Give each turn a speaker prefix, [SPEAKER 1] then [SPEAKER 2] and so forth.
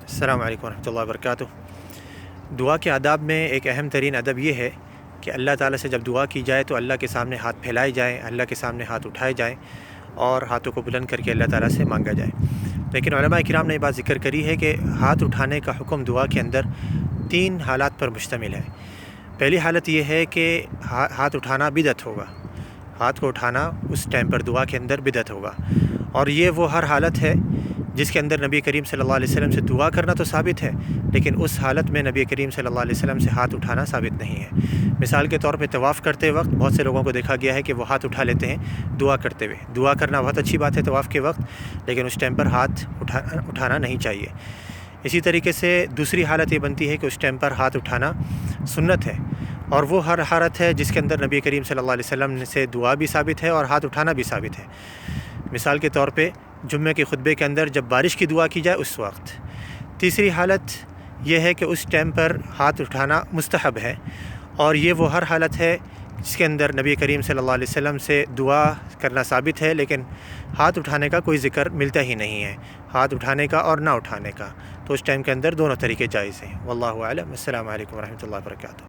[SPEAKER 1] السلام علیکم ورحمۃ اللہ وبرکاتہ۔ دعا کے آداب میں ایک اہم ترین ادب یہ ہے کہ اللہ تعالیٰ سے جب دعا کی جائے تو اللہ کے سامنے ہاتھ پھیلائے جائیں، اللہ کے سامنے ہاتھ اٹھائے جائیں اور ہاتھوں کو بلند کر کے اللہ تعالیٰ سے مانگا جائے۔ لیکن علماء کرام نے یہ بات ذکر کری ہے کہ ہاتھ اٹھانے کا حکم دعا کے اندر 3 حالات پر مشتمل ہے۔ پہلی حالت یہ ہے کہ ہاتھ اٹھانا بدعت ہوگا، ہاتھ کو اٹھانا اس ٹائم پر دعا کے اندر بدعت ہوگا، اور یہ وہ ہر حالت ہے جس کے اندر نبی کریم صلی اللہ علیہ وسلم سے دعا کرنا تو ثابت ہے، لیکن اس حالت میں نبی کریم صلی اللہ علیہ وسلم سے ہاتھ اٹھانا ثابت نہیں ہے۔ مثال کے طور پہ طواف کرتے وقت بہت سے لوگوں کو دیکھا گیا ہے کہ وہ ہاتھ اٹھا لیتے ہیں دعا کرتے ہوئے۔ دعا کرنا بہت اچھی بات ہے طواف کے وقت، لیکن اس ٹائم پر ہاتھ اٹھانا نہیں چاہیے۔ اسی طریقے سے دوسری حالت یہ بنتی ہے کہ اس ٹائم پر ہاتھ اٹھانا سنت ہے، اور وہ ہر حالت ہے جس کے اندر نبی کریم صلی اللہ علیہ وسلم سے دعا بھی ثابت ہے اور ہاتھ اٹھانا بھی ثابت ہے۔ مثال کے طور پہ جمعے کے خطبے کے اندر جب بارش کی دعا کی جائے اس وقت۔ تیسری حالت یہ ہے کہ اس ٹائم پر ہاتھ اٹھانا مستحب ہے، اور یہ وہ ہر حالت ہے جس کے اندر نبی کریم صلی اللہ علیہ وسلم سے دعا کرنا ثابت ہے، لیکن ہاتھ اٹھانے کا کوئی ذکر ملتا ہی نہیں ہے، ہاتھ اٹھانے کا اور نہ اٹھانے کا۔ تو اس ٹائم کے اندر دونوں طریقے جائز ہیں۔ واللہ اعلم۔ السلام علیکم ورحمۃ اللہ وبرکاتہ۔